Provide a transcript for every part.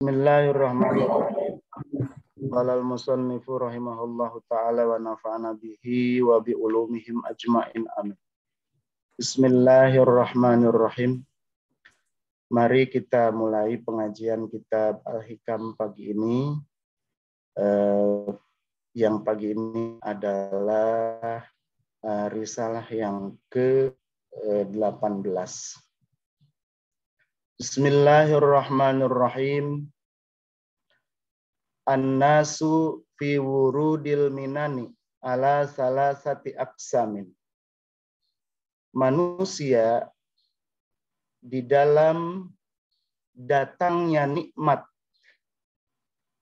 Bismillahirrahmanirrahim. Qala al-musannifu rahimahullahu ta'ala wa nafa'ana bihi wa bi ulumihim ajma'in amin. Bismillahirrahmanirrahim. Mari kita mulai pengajian kitab Al-Hikam pagi ini. Yang pagi ini adalah risalah yang ke-18. Bismillahirrahmanirrahim. An-nasu fi wurudil minani ala salasati aqsamin. Manusia di dalam datangnya nikmat,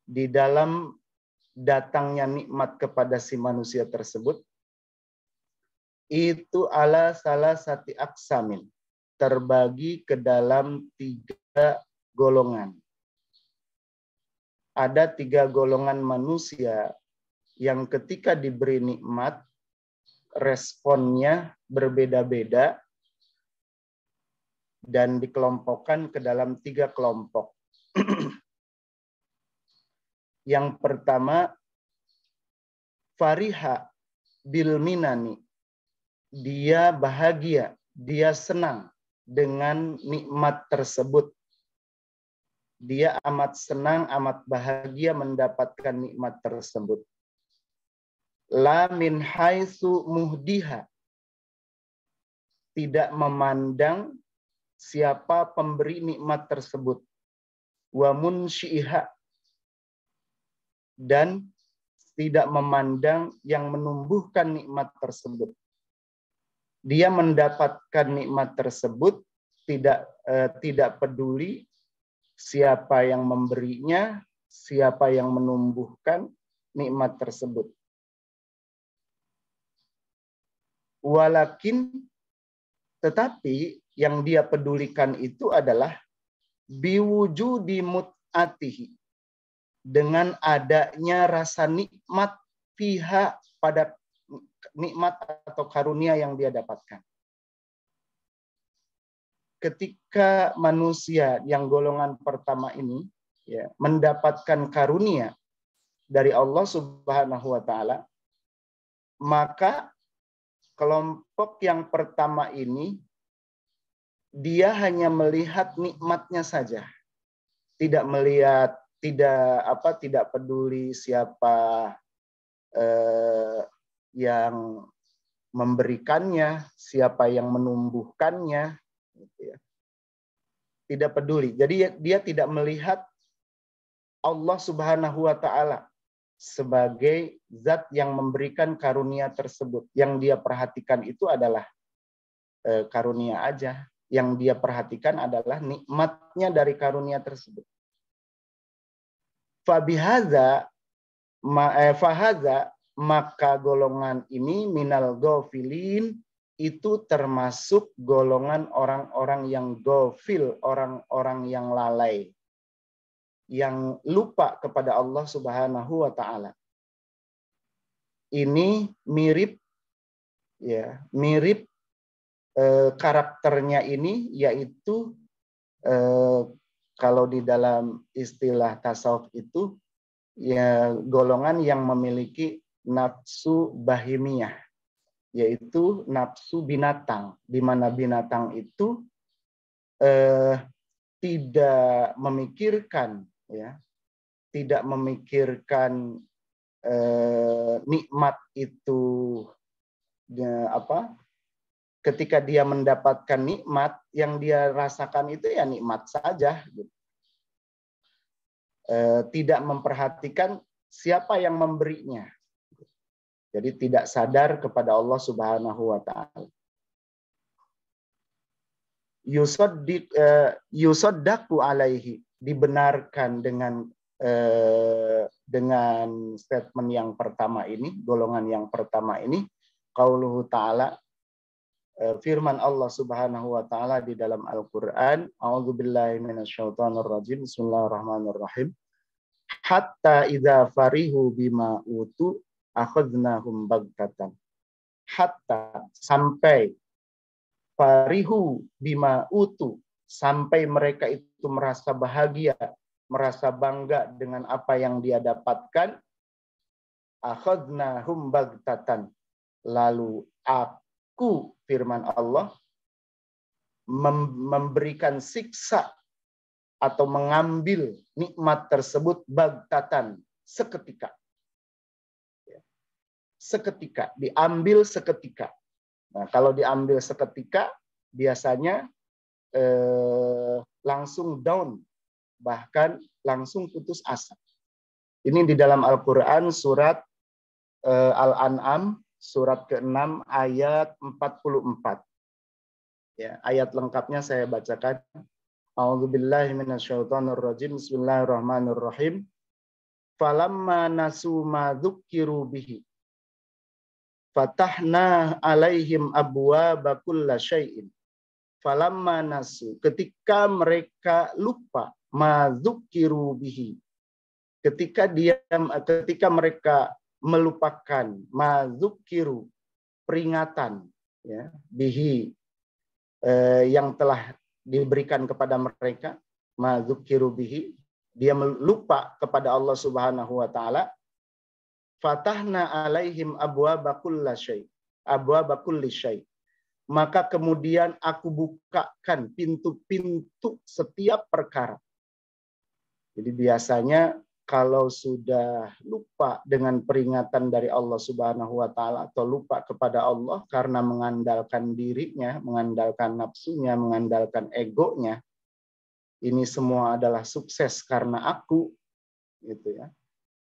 di dalam datangnya nikmat kepada si manusia tersebut, itu ala salasati aqsamin, terbagi ke dalam 3 golongan. Ada 3 golongan manusia yang ketika diberi nikmat, responnya berbeda-beda dan dikelompokkan ke dalam 3 kelompok. Yang pertama, fariha bil minani. Dia bahagia, dia senang dengan nikmat tersebut. Dia amat senang, amat bahagia mendapatkan nikmat tersebut. La min haitsu muhdiha. Tidak memandang siapa pemberi nikmat tersebut. Wa munsyiha. Dan tidak memandang yang menumbuhkan nikmat tersebut. Dia mendapatkan nikmat tersebut, tidak peduli siapa yang memberinya, siapa yang menumbuhkan nikmat tersebut. Walakin, tetapi yang dia pedulikan itu adalah biwujudi mut'atihi, dengan adanya rasa nikmat fiha, pada nikmat atau karunia yang dia dapatkan. Ketika manusia yang golongan pertama ini mendapatkan karunia dari Allah Subhanahu wa taala, maka kelompok yang pertama ini dia hanya melihat nikmatnya saja. Tidak melihat, tidak peduli siapa yang memberikannya, siapa yang menumbuhkannya. Tidak peduli. Jadi dia tidak melihat Allah Subhanahu wa taala sebagai zat yang memberikan karunia tersebut. Yang dia perhatikan itu adalah karunia aja. Yang dia perhatikan adalah nikmatnya dari karunia tersebut. Fahaza, maka golongan ini minal ghafilin, itu termasuk golongan orang-orang yang ghafil, orang-orang yang lalai, yang lupa kepada Allah Subhanahu wa taala. Ini mirip karakternya ini, yaitu kalau di dalam istilah tasawuf itu golongan yang memiliki nafsu bahimiyah, yaitu nafsu binatang, di mana binatang itu tidak memikirkan nikmat itu ketika dia mendapatkan nikmat, yang dia rasakan itu ya nikmat saja, tidak memperhatikan siapa yang memberinya. Jadi tidak sadar kepada Allah Subhanahu wa taala. Yusaddaku alaihi, dibenarkan dengan statement yang pertama ini, golongan yang pertama ini, qauluhu ta'ala, firman Allah Subhanahu wa taala di dalam Al-Qur'an, a'udzubillahi minasyaitonir rajim, bismillahirrahmanirrahim. Hatta idza farihu bima utu akhadnahum baghtatan. Hatta, sampai, farihu bima utu, sampai mereka itu merasa bahagia merasa bangga dengan apa yang dia dapatkan, akhadnahum baghtatan, lalu aku, firman Allah, memberikan siksa atau mengambil nikmat tersebut baghtatan, seketika. Seketika, diambil seketika. Nah, kalau diambil seketika, biasanya langsung down, bahkan langsung putus asa. Ini di dalam Al-Quran surat Al-An'am surat ke-6 ayat 44. Ya, ayat lengkapnya saya bacakan. A'udzubillahi minasyaitonirrajim. Bismillahirrahmanirrahim. Falamma nasu ma dzukiru bihi fatahna alaihim abwaaba kulli syai'in. Falamma nasu, ketika mereka lupa, ma dzukiru bihi, ketika mereka melupakan, ma dzukiru, peringatan, ya, bihi, yang telah diberikan kepada mereka, ma dzukiru bihi, dia lupa kepada Allah Subhanahu wa taala, fatahna alaihim abwaaba kulli syai', abwaaba kulli syai'. Maka kemudian aku bukakan pintu-pintu setiap perkara. Jadi biasanya kalau sudah lupa dengan peringatan dari Allah Subhanahu wa taala atau lupa kepada Allah karena mengandalkan dirinya, mengandalkan nafsunya, mengandalkan egonya, ini semua adalah sukses karena aku, gitu ya.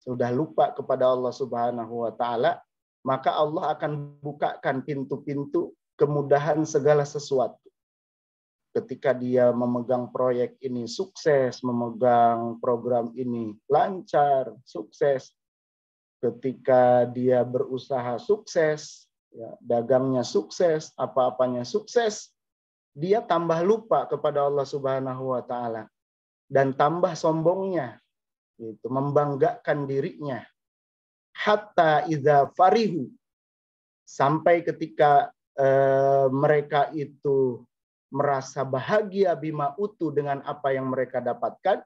Sudah lupa kepada Allah Subhanahu wa taala, maka Allah akan bukakan pintu-pintu kemudahan segala sesuatu. Ketika dia memegang proyek ini sukses, memegang program ini lancar, sukses. Ketika dia berusaha sukses, ya, dagangnya sukses, apa-apanya sukses, dia tambah lupa kepada Allah Subhanahu wa taala dan tambah sombongnya, itu membanggakan dirinya. Hatta idza farihu, sampai ketika mereka itu merasa bahagia bima utu dengan apa yang mereka dapatkan,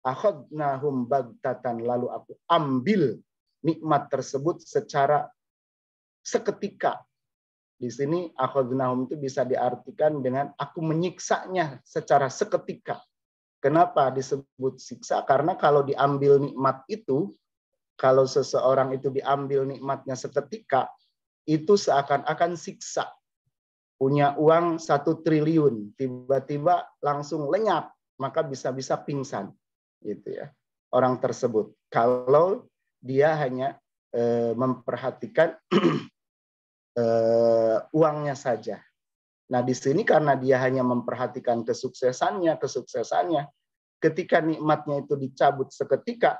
akhadnahum baghtatan, lalu aku ambil nikmat tersebut secara seketika. Di sini akhadnahum itu bisa diartikan dengan aku menyiksanya secara seketika. Kenapa disebut siksa? Karena kalau diambil nikmat itu, kalau seseorang itu diambil nikmatnya seketika, itu seakan-akan siksa. Punya uang 1 triliun, tiba-tiba langsung lenyap, maka bisa-bisa pingsan, gitu ya, orang tersebut. Kalau dia hanya memperhatikan uangnya saja. Nah, di sini karena dia hanya memperhatikan kesuksesannya, ketika nikmatnya itu dicabut seketika,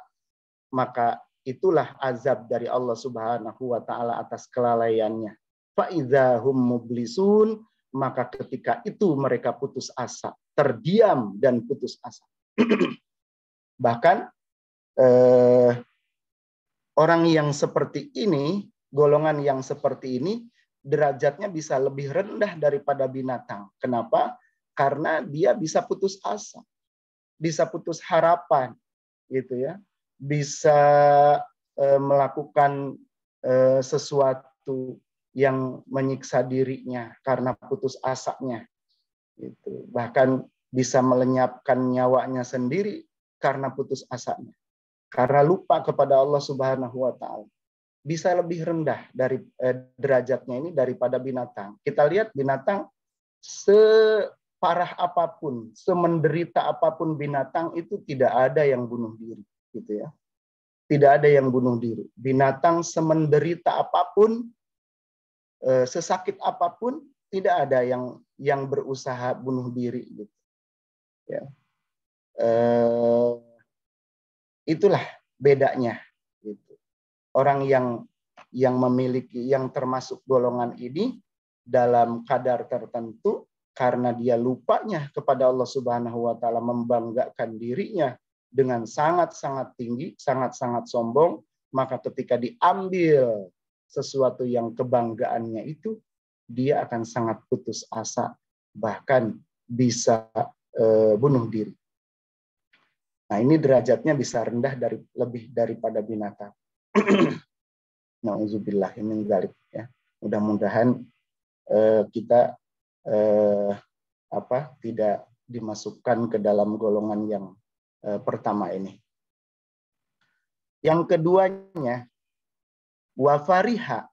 maka itulah azab dari Allah Subhanahu wa taala atas kelalaiannya. Fa idza hum mublisun, maka ketika itu mereka putus asa, terdiam dan putus asa. Bahkan orang yang seperti ini, golongan yang seperti ini, derajatnya bisa lebih rendah daripada binatang. Kenapa? Karena dia bisa putus asa, bisa putus harapan, gitu ya. Bisa melakukan sesuatu yang menyiksa dirinya karena putus asanya. Gitu. Bahkan bisa melenyapkan nyawanya sendiri karena putus asanya. Karena lupa kepada Allah Subhanahu wa taala. Bisa lebih rendah dari derajatnya ini daripada binatang. Kita lihat binatang, separah apapun, semenderita apapun binatang, itu tidak ada yang bunuh diri, gitu ya. Tidak ada yang bunuh diri. Binatang semenderita apapun, sesakit apapun, tidak ada yang berusaha bunuh diri, gitu. Ya. Itulah bedanya, gitu. Orang yang memiliki, yang termasuk golongan ini dalam kadar tertentu, karena dia lupanya kepada Allah Subhanahu wa taala, membanggakan dirinya dengan sangat-sangat tinggi, sangat-sangat sombong, maka ketika diambil sesuatu yang kebanggaannya itu, dia akan sangat putus asa, bahkan bisa bunuh diri. Nah, ini derajatnya bisa rendah lebih daripada binatang. Nauzubillah min dzalik ya. Mudah-mudahan kita tidak dimasukkan ke dalam golongan yang pertama ini. Yang keduanya, wa fariha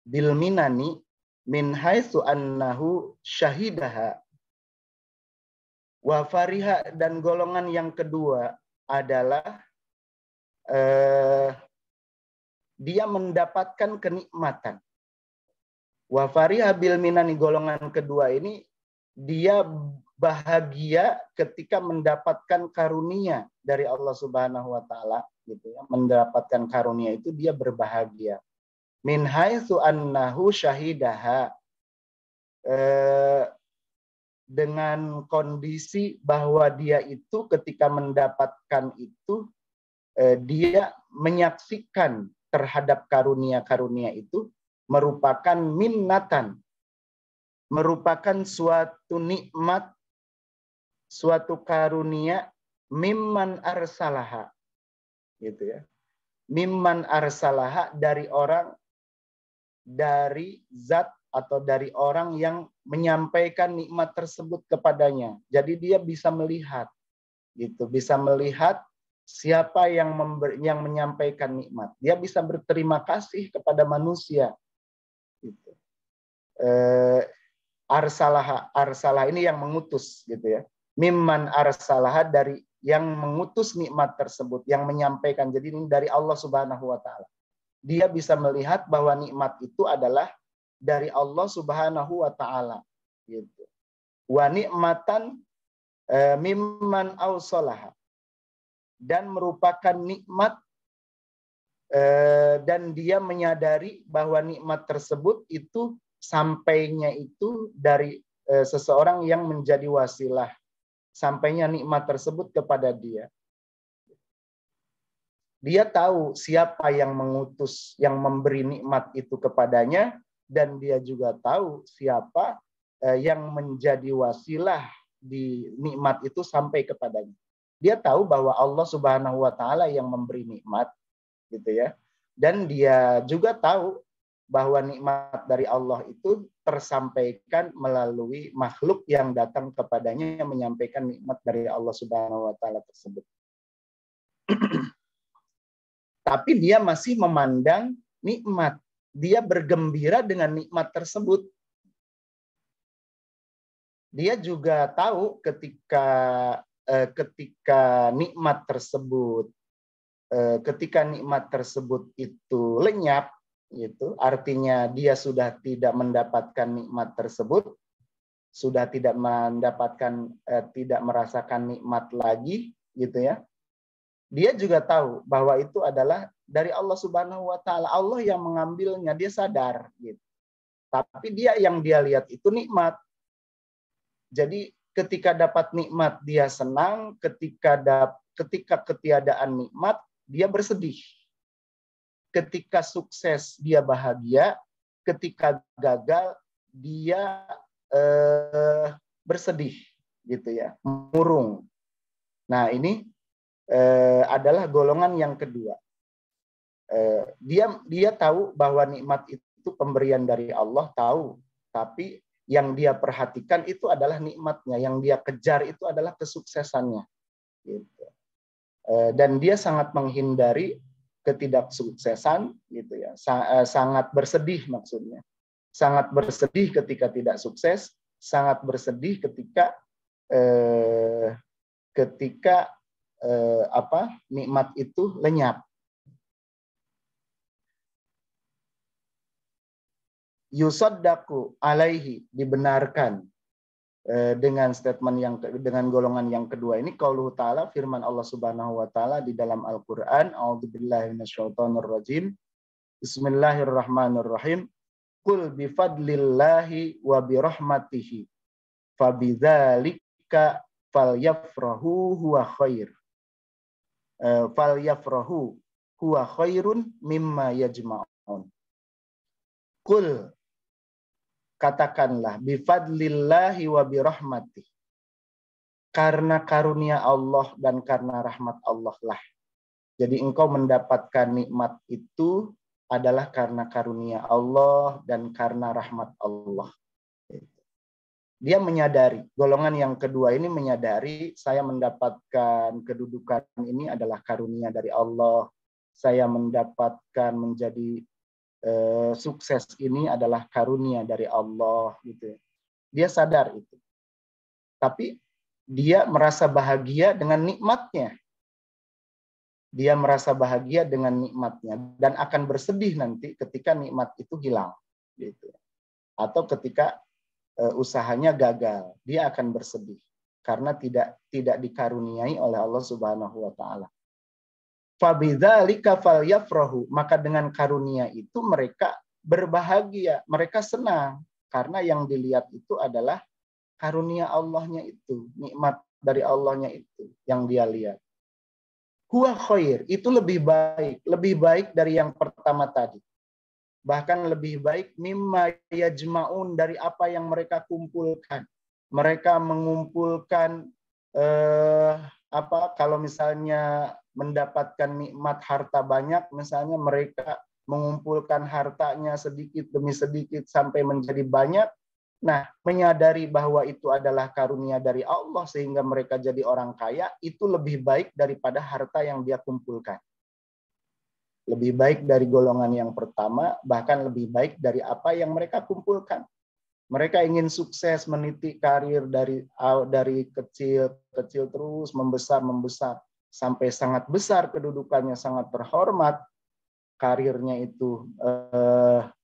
bil minani min haitsu annahu syahidaha. Wa fariha, dan golongan yang kedua adalah dia mendapatkan kenikmatan. Wa fariha bil minani, golongan kedua ini dia bahagia ketika mendapatkan karunia dari Allah Subhanahu wa taala gitu ya. Mendapatkan karunia itu dia berbahagia. Min haitsu annahu syahidaha, dengan kondisi bahwa dia itu ketika mendapatkan itu dia menyaksikan terhadap karunia-karunia itu merupakan minnatan, merupakan suatu nikmat, suatu karunia mimman arsalaha gitu ya. Mimman arsalaha, dari orang, dari zat atau dari orang yang menyampaikan nikmat tersebut kepadanya. Jadi dia bisa melihat gitu, bisa melihat siapa yang menyampaikan nikmat. Dia bisa berterima kasih kepada manusia. Gitu. Arsalah ini yang mengutus gitu ya. Mimman arsalah, dari yang mengutus nikmat tersebut, yang menyampaikan. Jadi ini dari Allah Subhanahu wa taala. Dia bisa melihat bahwa nikmat itu adalah dari Allah Subhanahu wa taala gitu. Wa nikmatan mimman ausalaha, dan merupakan nikmat dan dia menyadari bahwa nikmat tersebut itu sampainya itu dari seseorang yang menjadi wasilah, sampainya nikmat tersebut kepada dia. Dia tahu siapa yang mengutus, yang memberi nikmat itu kepadanya, dan dia juga tahu siapa yang menjadi wasilah di nikmat itu sampai kepadanya. Dia tahu bahwa Allah Subhanahu wa taala yang memberi nikmat gitu ya. Dan dia juga tahu bahwa nikmat dari Allah itu tersampaikan melalui makhluk yang datang kepadanya yang menyampaikan nikmat dari Allah Subhanahu wa taala tersebut. Tapi dia masih memandang nikmat. Dia bergembira dengan nikmat tersebut. Dia juga tahu ketika nikmat tersebut itu lenyap, gitu, artinya dia sudah tidak mendapatkan nikmat tersebut, sudah tidak merasakan nikmat lagi, gitu ya. Dia juga tahu bahwa itu adalah dari Allah Subhanahu wa taala. Allah yang mengambilnya, dia sadar gitu. Tapi yang dia lihat itu nikmat. Jadi ketika dapat nikmat dia senang, ketika ketiadaan nikmat dia bersedih. Ketika sukses dia bahagia, ketika gagal dia bersedih gitu ya, murung. Nah, ini adalah golongan yang kedua. Dia tahu bahwa nikmat itu pemberian dari Allah, tahu, tapi yang dia perhatikan itu adalah nikmatnya, yang dia kejar itu adalah kesuksesannya. Gitu. Dan dia sangat menghindari ketidaksuksesan, gitu ya. Sangat bersedih maksudnya. Sangat bersedih ketika tidak sukses, sangat bersedih ketika nikmat itu lenyap. Yusaddaku alaihi, dibenarkan dengan golongan yang kedua ini, qauluhu ta'ala, firman Allah Subhanahu wa taala di dalam Al-Qur'an, a'udzubillahi minasyaitonir rajim. Bismillahirrahmanirrahim. Qul bifadlillahi wa birahmatihi fabidzalika falyafrahu huwa khair. Falyafrahu huwa khairun mimma yajma'un. Qul, katakanlah, bifadlillahi wa birahmatih, karena karunia Allah dan karena rahmat Allah lah. Jadi engkau mendapatkan nikmat itu adalah karena karunia Allah dan karena rahmat Allah. Dia menyadari, golongan yang kedua ini menyadari, saya mendapatkan kedudukan ini adalah karunia dari Allah. Saya mendapatkan menjadi sukses ini adalah karunia dari Allah, gitu. Dia sadar itu. Tapi dia merasa bahagia dengan nikmatnya. Dia merasa bahagia dengan nikmatnya dan akan bersedih nanti ketika nikmat itu hilang, gitu. Atau ketika usahanya gagal, dia akan bersedih karena tidak dikaruniai oleh Allah Subhanahu wa taala. Fabidzalika falyafrahu, maka dengan karunia itu mereka berbahagia, mereka senang karena yang dilihat itu adalah karunia Allahnya itu, nikmat dari Allahnya itu yang dia lihat. Huwa khair, itu lebih baik dari yang pertama tadi. Bahkan lebih baik mimma yajma'un, dari apa yang mereka kumpulkan. Mereka mengumpulkan kalau misalnya mendapatkan nikmat harta banyak, misalnya mereka mengumpulkan hartanya sedikit demi sedikit sampai menjadi banyak. Nah, menyadari bahwa itu adalah karunia dari Allah sehingga mereka jadi orang kaya, itu lebih baik daripada harta yang dia kumpulkan. Lebih baik dari golongan yang pertama, bahkan lebih baik dari apa yang mereka kumpulkan. Mereka ingin sukses, meniti karir dari kecil terus membesar sampai sangat besar, kedudukannya sangat terhormat, karirnya itu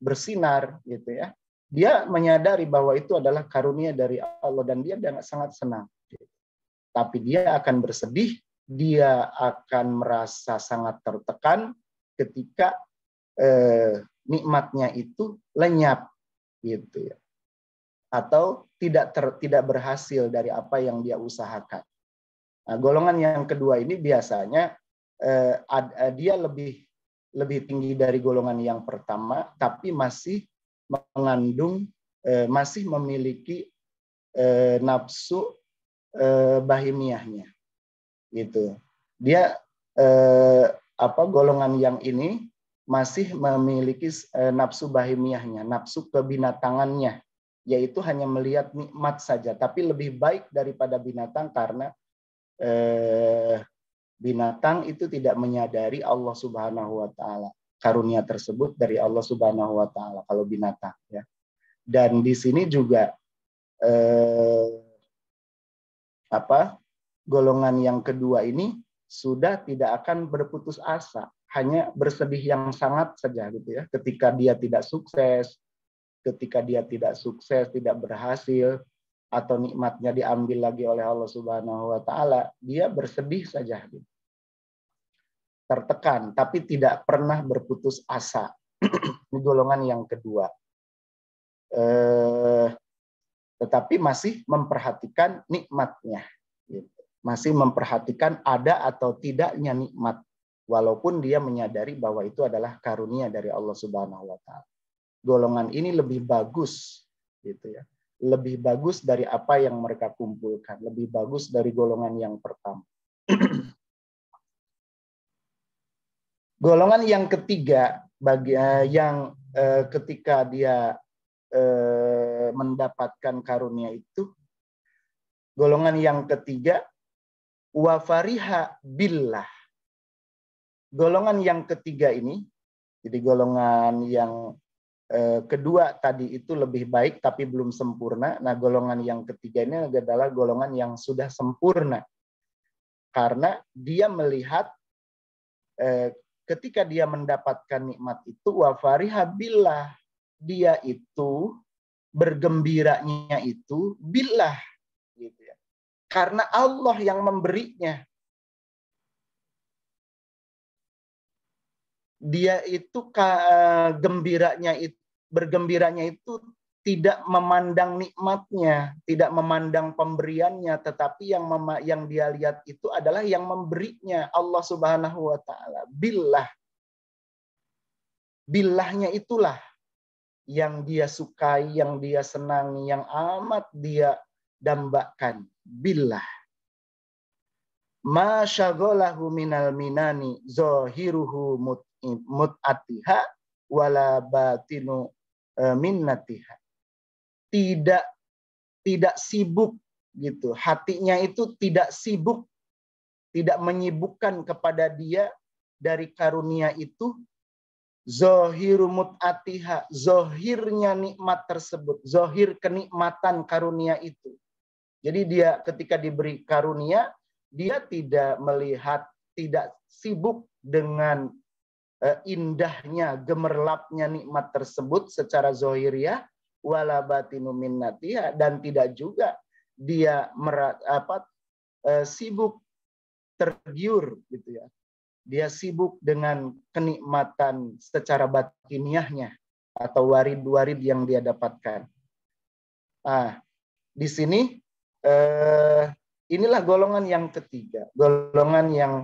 bersinar, gitu ya. Dia menyadari bahwa itu adalah karunia dari Allah dan dia sangat senang. Tapi dia akan bersedih, dia akan merasa sangat tertekan ketika nikmatnya itu lenyap, gitu ya, atau tidak berhasil dari apa yang dia usahakan. Nah, golongan yang kedua ini biasanya dia lebih tinggi dari golongan yang pertama, tapi masih mengandung, masih memiliki nafsu bahimiahnya, gitu. Dia golongan yang ini masih memiliki nafsu bahimiahnya, nafsu kebinatangannya, yaitu hanya melihat nikmat saja, tapi lebih baik daripada binatang karena binatang itu tidak menyadari Allah Subhanahu wa taala. Karunia tersebut dari Allah Subhanahu wa taala kalau binatang, ya. Dan di sini juga golongan yang kedua ini sudah tidak akan berputus asa, hanya bersedih yang sangat saja, gitu ya. Ketika dia tidak sukses, tidak berhasil, atau nikmatnya diambil lagi oleh Allah Subhanahu wa taala, dia bersedih saja, gitu. Tertekan, tapi tidak pernah berputus asa. Ini golongan yang kedua. Tetapi masih memperhatikan nikmatnya, gitu. Masih memperhatikan ada atau tidaknya nikmat, walaupun dia menyadari bahwa itu adalah karunia dari Allah Subhanahu wa taala. Golongan ini lebih bagus, gitu ya. Lebih bagus dari apa yang mereka kumpulkan, lebih bagus dari golongan yang pertama. Golongan yang ketiga, ketika dia mendapatkan karunia itu, golongan yang ketiga, wa fariha billah. Golongan yang ketiga ini, jadi golongan yang kedua tadi itu lebih baik tapi belum sempurna. Nah, golongan yang ketiga ini adalah golongan yang sudah sempurna. Karena dia melihat ketika dia mendapatkan nikmat itu, wa fariha billah, dia itu bergembiranya itu billah, gitu ya. Karena Allah yang memberinya. Dia itu bergembiranya itu tidak memandang nikmatnya, tidak memandang pemberiannya, tetapi yang dia lihat itu adalah yang memberinya, Allah Subhanahu wa taala. Billah. Billahnya itulah yang dia sukai, yang dia senangi, yang amat dia dambakan. Billah. ma syaghalahu minal minani zahiruhu mut'atiha wala batinu minnatiha. Tidak sibuk gitu. Hatinya itu tidak sibuk, tidak menyibukkan kepada dia dari karunia itu. Zohiru mut'atiha, zohirnya nikmat tersebut, zohir kenikmatan karunia itu. Jadi dia ketika diberi karunia, dia tidak melihat, tidak sibuk dengan indahnya, gemerlapnya nikmat tersebut secara zohiriah, wala batinu minnatiha, dan tidak juga dia sibuk tergiur gitu ya. Dia sibuk dengan kenikmatan secara batiniahnya atau warid-warid yang dia dapatkan. Di sini inilah golongan yang ketiga, golongan yang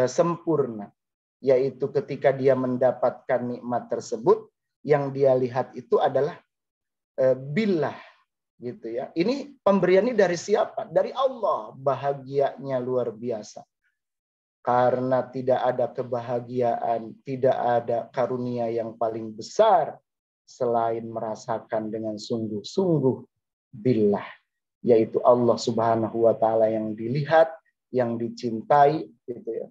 sempurna, yaitu ketika dia mendapatkan nikmat tersebut, yang dia lihat itu adalah billah, gitu ya. Ini pemberian ini dari siapa? Dari Allah. Bahagianya luar biasa. Karena tidak ada kebahagiaan, tidak ada karunia yang paling besar selain merasakan dengan sungguh-sungguh billah, yaitu Allah Subhanahu wa taala yang dilihat, yang dicintai gitu ya.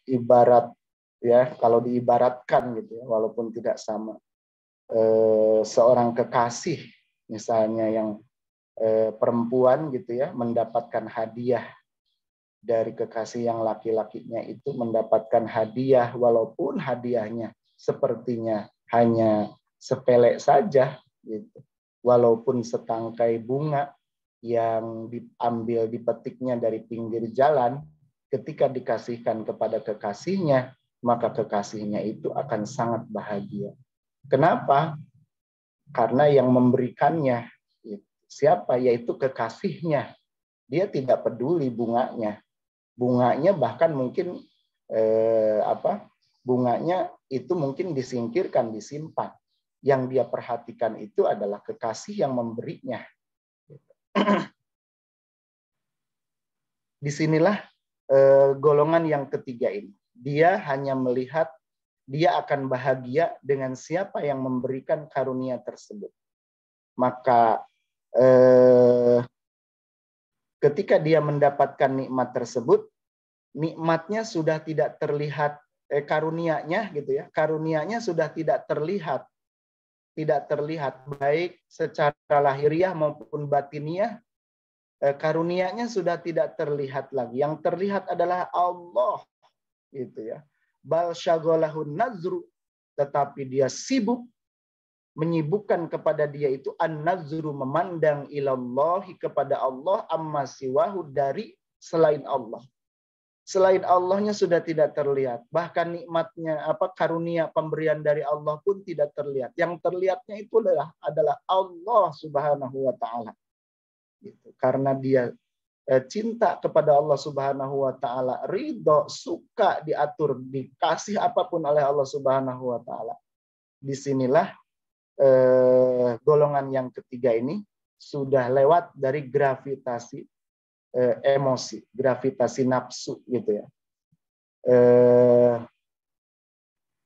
Ibarat ya, kalau diibaratkan gitu ya, walaupun tidak sama. Seorang kekasih misalnya yang perempuan gitu ya, mendapatkan hadiah dari kekasih yang laki-lakinya itu, mendapatkan hadiah walaupun hadiahnya sepertinya hanya sepele saja gitu. Walaupun setangkai bunga yang diambil, dipetiknya dari pinggir jalan, ketika dikasihkan kepada kekasihnya, maka kekasihnya itu akan sangat bahagia. Kenapa? Karena yang memberikannya siapa? Yaitu kekasihnya. Dia tidak peduli bunganya. Bunganya bahkan mungkin bunganya itu mungkin disingkirkan, disimpan. Yang dia perhatikan itu adalah kekasih yang memberinya. Disinilah golongan yang ketiga ini. Dia hanya melihat dia akan bahagia dengan siapa yang memberikan karunia tersebut. Maka ketika dia mendapatkan nikmat tersebut, nikmatnya sudah tidak terlihat, karunianya gitu ya, karunianya sudah tidak terlihat baik secara lahiriah maupun batiniah, karunianya sudah tidak terlihat lagi. Yang terlihat adalah Allah gitu ya. Bal syaghalahun nazru, tetapi dia sibuk, menyibukkan kepada dia itu an-nazru, memandang ilallahi, kepada Allah, amma siwahu, dari selain Allah. Selain Allahnya sudah tidak terlihat. Bahkan nikmatnya, karunia pemberian dari Allah pun tidak terlihat. Yang terlihatnya itu adalah Allah Subhanahu wa taala. Gitu. Karena dia cinta kepada Allah Subhanahu wa taala, ridho, suka diatur, dikasih apapun oleh Allah Subhanahu wa taala. Disinilah golongan yang ketiga ini sudah lewat dari gravitasi emosi, gravitasi nafsu gitu ya.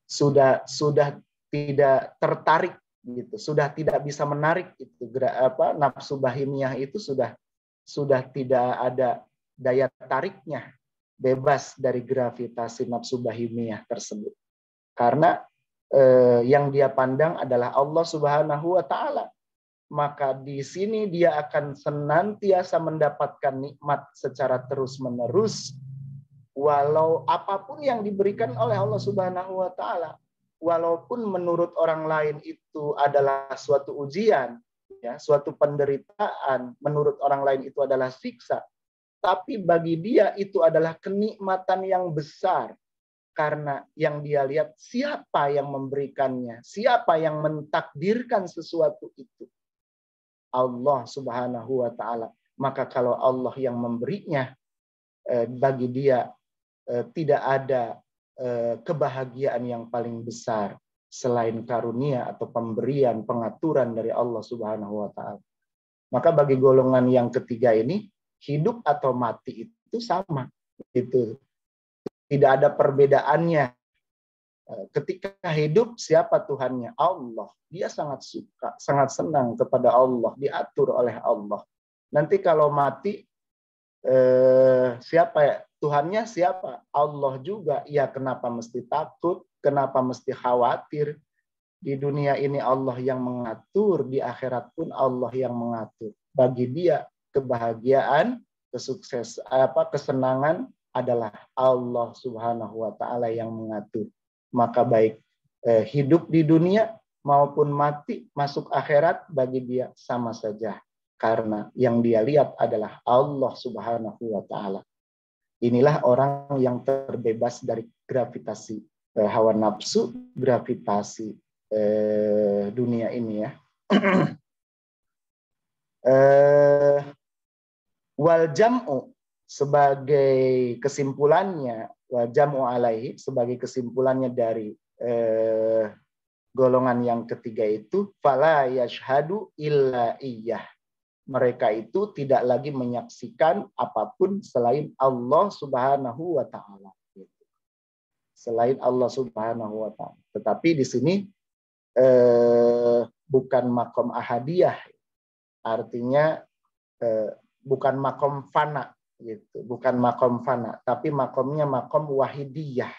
Sudah tidak tertarik gitu, sudah tidak bisa menarik itu, nafsu bahimiyah itu sudah tidak ada daya tariknya, bebas dari gravitasi nafsu bahimiyah tersebut. Karena yang dia pandang adalah Allah Subhanahu wa taala. Maka di sini dia akan senantiasa mendapatkan nikmat secara terus-menerus, walau apapun yang diberikan oleh Allah Subhanahu wa taala. Walaupun menurut orang lain itu adalah suatu ujian, ya, suatu penderitaan, menurut orang lain itu adalah siksa, tapi bagi dia itu adalah kenikmatan yang besar. Karena yang dia lihat siapa yang memberikannya, siapa yang mentakdirkan sesuatu itu. Allah Subhanahu wa taala. Maka kalau Allah yang memberinya, bagi dia tidak ada kebahagiaan yang paling besar selain karunia atau pemberian, pengaturan dari Allah Subhanahu wa taala. Maka bagi golongan yang ketiga ini, hidup atau mati itu sama. Itu tidak ada perbedaannya. Ketika hidup, siapa Tuhannya? Allah. Dia sangat suka, sangat senang kepada Allah, diatur oleh Allah. Nanti kalau mati, siapa ya? Tuhannya siapa? Allah juga. Ya, kenapa mesti takut? Kenapa mesti khawatir? Di dunia ini Allah yang mengatur, di akhirat pun Allah yang mengatur. Bagi dia kebahagiaan, kesenangan adalah Allah Subhanahu wa taala yang mengatur. Maka baik hidup di dunia maupun mati masuk akhirat bagi dia sama saja, karena yang dia lihat adalah Allah Subhanahu wa taala. Inilah orang yang terbebas dari gravitasi hawa nafsu, gravitasi dunia ini ya. Wal jam'u sebagai kesimpulannya, wal jam'u alaihi sebagai kesimpulannya dari golongan yang ketiga itu, fala yashhadu illa iyyah. Mereka itu tidak lagi menyaksikan apapun selain Allah Subhanahu wa taala. Selain Allah Subhanahu wa taala. Tetapi di sini bukan makom ahadiyah, artinya bukan makom fana gitu, bukan makom fana, tapi makomnya makom wahidiyah.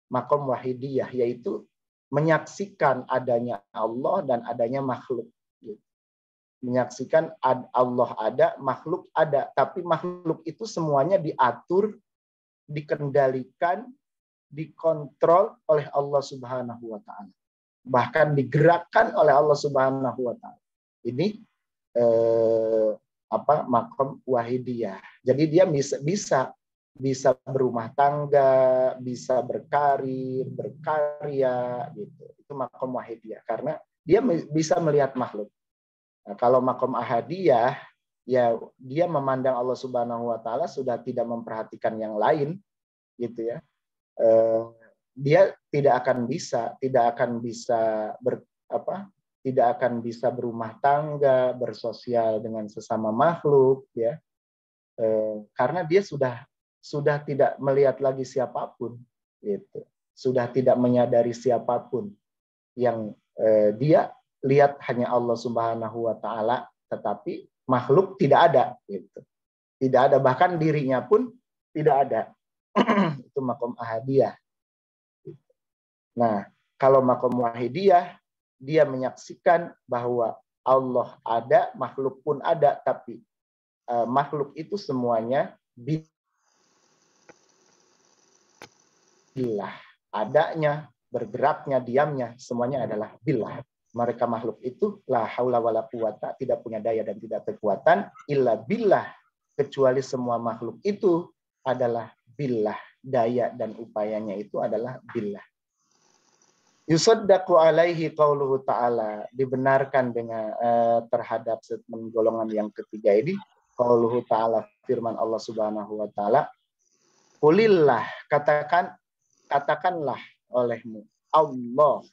Makom wahidiyah yaitu menyaksikan adanya Allah dan adanya makhluk gitu. Menyaksikan Allah ada, makhluk ada, tapi makhluk itu semuanya diatur, dikendalikan, dikontrol oleh Allah Subhanahu wa taala. Bahkan digerakkan oleh Allah Subhanahu wa taala. Ini makom wahidiyah. Jadi dia bisa berumah tangga, bisa berkarir, berkarya gitu. Itu makom wahidiyah karena dia bisa melihat makhluk. Nah, kalau makom ahadiyah ya dia memandang Allah Subhanahu wa taala sudah tidak memperhatikan yang lain gitu ya. Dia tidak akan bisa berumah tangga, bersosial dengan sesama makhluk ya. Karena dia sudah tidak melihat lagi siapapun gitu. Sudah tidak menyadari siapapun. Yang dia lihat hanya Allah Subhanahu wa taala, tetapi makhluk tidak ada gitu. Tidak ada, bahkan dirinya pun tidak ada. Itu makom ahadiyah. Nah, kalau makom wahidiyah, dia menyaksikan bahwa Allah ada, makhluk pun ada, tapi makhluk itu semuanya billah. Adanya, bergeraknya, diamnya, semuanya adalah billah. Mereka makhluk itu la haula wala quwata, tidak punya daya dan tidak kekuatan illa billah, kecuali semua makhluk itu adalah billah, daya dan upayanya itu adalah billah. Yusaddaqu alaihi qauluhu ta'ala, dibenarkan dengan terhadap statement golongan yang ketiga ini qauluhu ta'ala, firman Allah Subhanahu wa taala, qulillah, katakanlah olehmu Allah,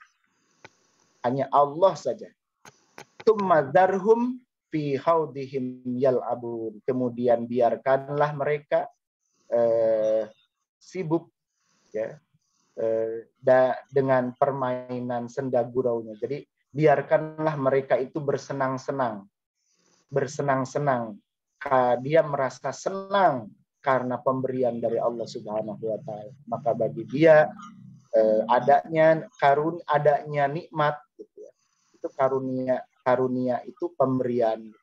hanya Allah saja. Tsumma dzarhum fi haudihim yal'abun, kemudian biarkanlah mereka sibuk ya dengan permainan senda guraunya. Jadi biarkanlah mereka itu bersenang-senang. Dia merasa senang karena pemberian dari Allah Subhanahu wa taala. Maka bagi dia adanya nikmat gitu ya. Itu karunia itu pemberian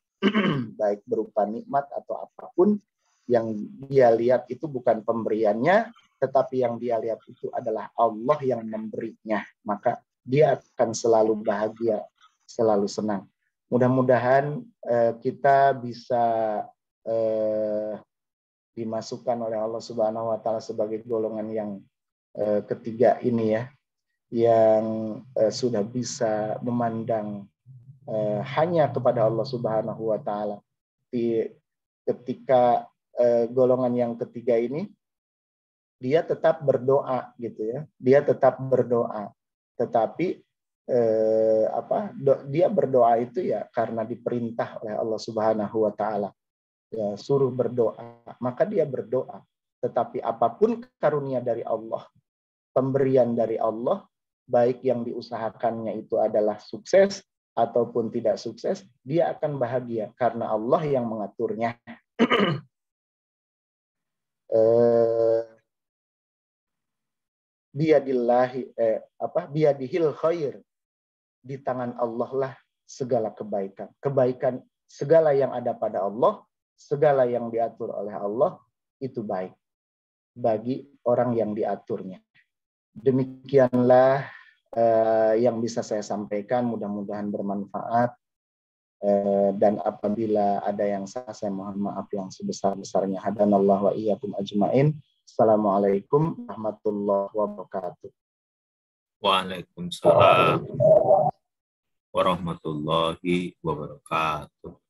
baik berupa nikmat atau apapun yang dia lihat itu bukan pemberiannya, tetapi yang dia lihat itu adalah Allah yang memberinya. Maka dia akan selalu bahagia, selalu senang. Mudah-mudahan kita bisa dimasukkan oleh Allah Subhanahu wa taala sebagai golongan yang ketiga ini ya, yang sudah bisa memandang hanya kepada Allah Subhanahu wa taala. Ketika golongan yang ketiga ini dia tetap berdoa gitu ya. Dia tetap berdoa. Tetapi dia berdoa itu ya karena diperintah oleh Allah Subhanahu wa taala. ya, suruh berdoa, maka dia berdoa. Tetapi apapun karunia dari Allah, pemberian dari Allah, baik yang diusahakannya itu adalah sukses ataupun tidak sukses, dia akan bahagia karena Allah yang mengaturnya. Biadihil khair, di tangan Allah lah segala kebaikan. Kebaikan segala yang ada pada Allah, segala yang diatur oleh Allah itu baik bagi orang yang diaturnya. Demikianlah yang bisa saya sampaikan, mudah-mudahan bermanfaat. Dan apabila ada yang salah, saya mohon maaf yang sebesar-besarnya. Hadanallah wa iyyakum ajmain. Assalamualaikum warahmatullahi wabarakatuh. Waalaikumsalam warahmatullahi wabarakatuh.